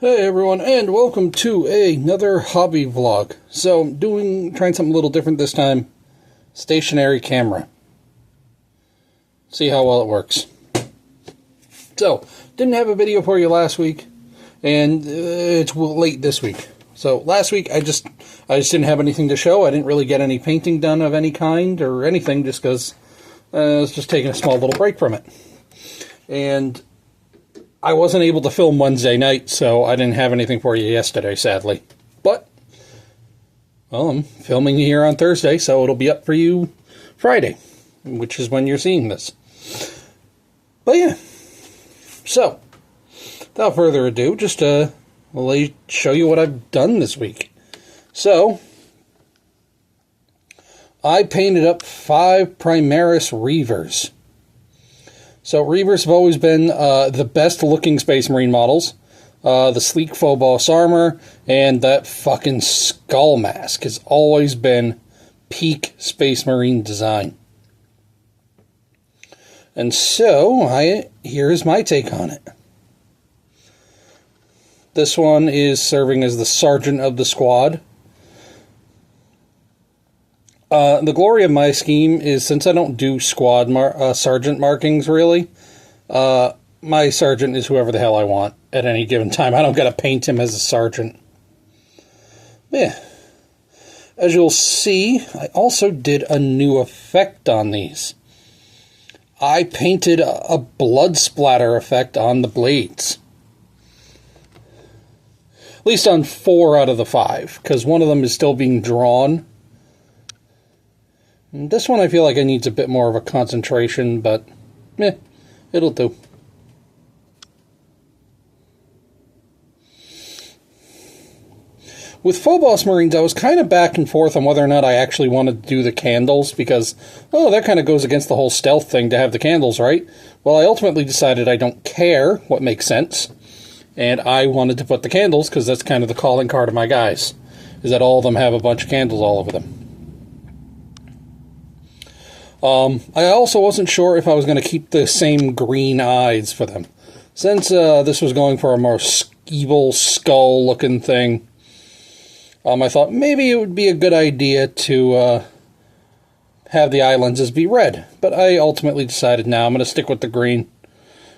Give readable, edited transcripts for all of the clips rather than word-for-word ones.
Hey everyone, and welcome to another hobby vlog. So, trying something a little different this time. Stationary camera. See how well it works. So, didn't have a video for you last week, and it's late this week. So, last week I just didn't have anything to show. I didn't really get any painting done of any kind or anything, just because I was just taking a small little break from it. And I wasn't able to film Wednesday night, so I didn't have anything for you yesterday, sadly. But, well, I'm filming here on Thursday, so it'll be up for you Friday, which is when you're seeing this. But yeah, so, without further ado, just show you what I've done this week. So, I painted up 5 Primaris Reivers. So, Reivers have always been the best-looking Space Marine models. The sleek Phobos armor and that fucking skull mask has always been peak Space Marine design. And so, here's my take on it. This one is serving as the sergeant of the squad. The glory of my scheme is, since I don't do squad sergeant markings, really, my sergeant is whoever the hell I want at any given time. I don't got to paint him as a sergeant. Yeah. As you'll see, I also did a new effect on these. I painted a blood splatter effect on the blades. At least on 4 out of the 5, because one of them is still being drawn. This one I feel like it needs a bit more of a concentration, but it'll do. With Phobos Marines, I was kind of back and forth on whether or not I actually wanted to do the candles, because, that kind of goes against the whole stealth thing to have the candles, right? Well, I ultimately decided I don't care what makes sense, and I wanted to put the candles, because that's kind of the calling card of my guys, is that all of them have a bunch of candles all over them. I also wasn't sure if I was going to keep the same green eyes for them. Since this was going for a more evil skull-looking thing, I thought maybe it would be a good idea to have the eye lenses be red. But I ultimately decided, now I'm going to stick with the green.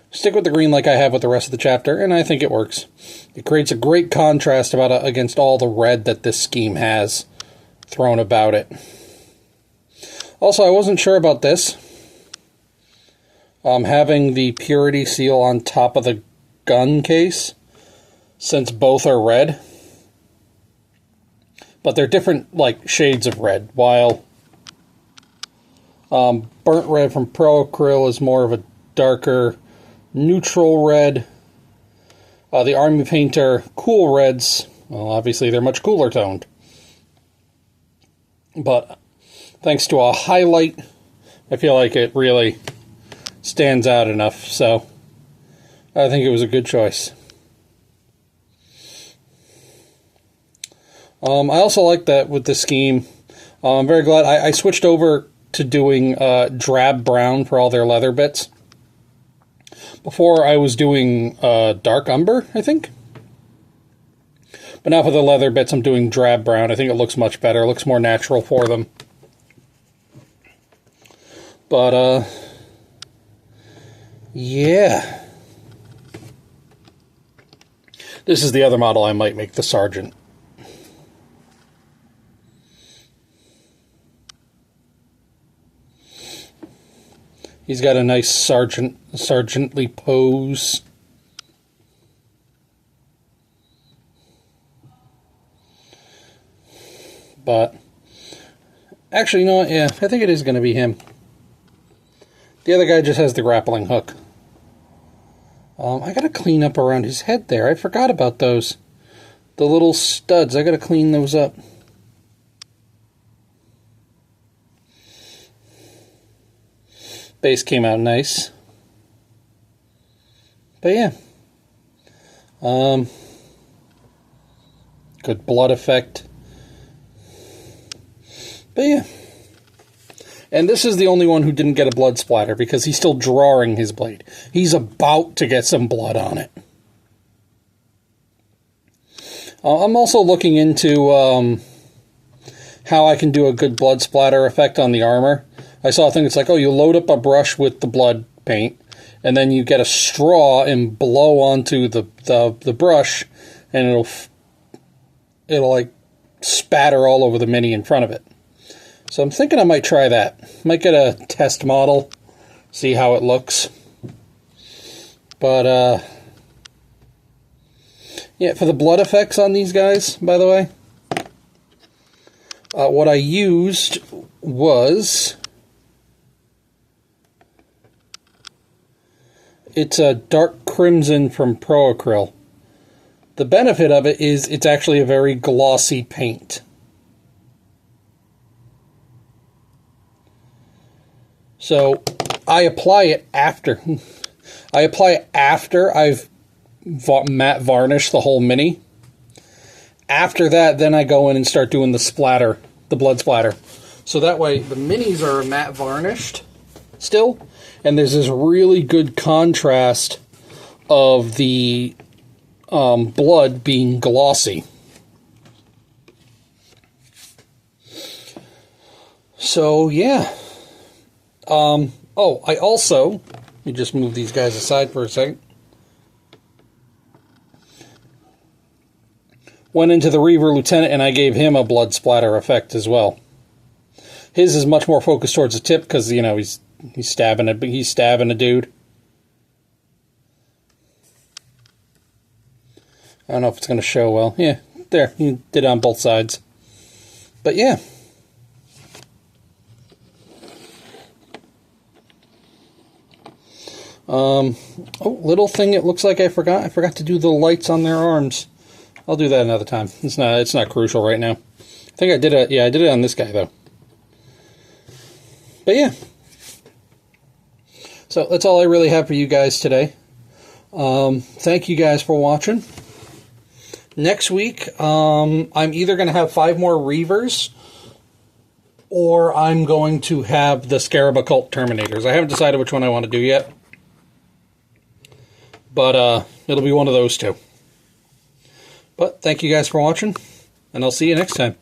Stick with the green like I have with the rest of the chapter, and I think it works. It creates a great contrast against all the red that this scheme has thrown about it. Also, I wasn't sure about this. Having the purity seal on top of the gun case, since both are red. But they're different, shades of red. While burnt red from Pro Acryl is more of a darker, neutral red. The Army Painter Cool Reds, well, obviously they're much cooler toned. But thanks to a highlight, I feel like it really stands out enough, so I think it was a good choice. I also like that with the scheme. I'm very glad I switched over to doing drab brown for all their leather bits. Before I was doing dark umber, I think. But now for the leather bits, I'm doing drab brown. I think it looks much better. It looks more natural for them. But, yeah. This is the other model I might make the sergeant. He's got a nice sergeantly pose. But, actually, you know what? Yeah, I think it is going to be him. The other guy just has the grappling hook. I gotta clean up around his head there. I forgot about those. The little studs. I gotta clean those up. Base came out nice. But yeah. Good blood effect. But yeah. And this is the only one who didn't get a blood splatter, because he's still drawing his blade. He's about to get some blood on it. I'm also looking into how I can do a good blood splatter effect on the armor. I saw a thing that's like, oh, you load up a brush with the blood paint, and then you get a straw and blow onto the brush, and it'll like spatter all over the mini in front of it. So I'm thinking I might try that. Might get a test model, see how it looks. But yeah, for the blood effects on these guys, by the way, what I used was, it's a dark crimson from Pro Acryl. The benefit of it is it's actually a very glossy paint. So I apply it after. I apply it after I've matte varnished the whole mini. After that, then I go in and start doing the splatter, the blood splatter. So that way the minis are matte varnished still, and there's this really good contrast of the blood being glossy. So yeah. Oh, I also, let me just move these guys aside for a second. Went into the Reaver Lieutenant and I gave him a blood splatter effect as well. His is much more focused towards the tip because, you know, he's stabbing a dude. I don't know if it's going to show well. Yeah, there, he did it on both sides. But yeah. Oh, little thing, it looks like I forgot to do the lights on their arms. I'll do that another time. It's not crucial right now. I think I did it. Yeah, I did it on this guy though. But yeah. So that's all I really have for you guys today. Thank you guys for watching. Next week, I'm either going to have 5 more Reivers, or I'm going to have the Scarab Occult Terminators. I haven't decided which one I want to do yet. But it'll be one of those two. But thank you guys for watching, and I'll see you next time.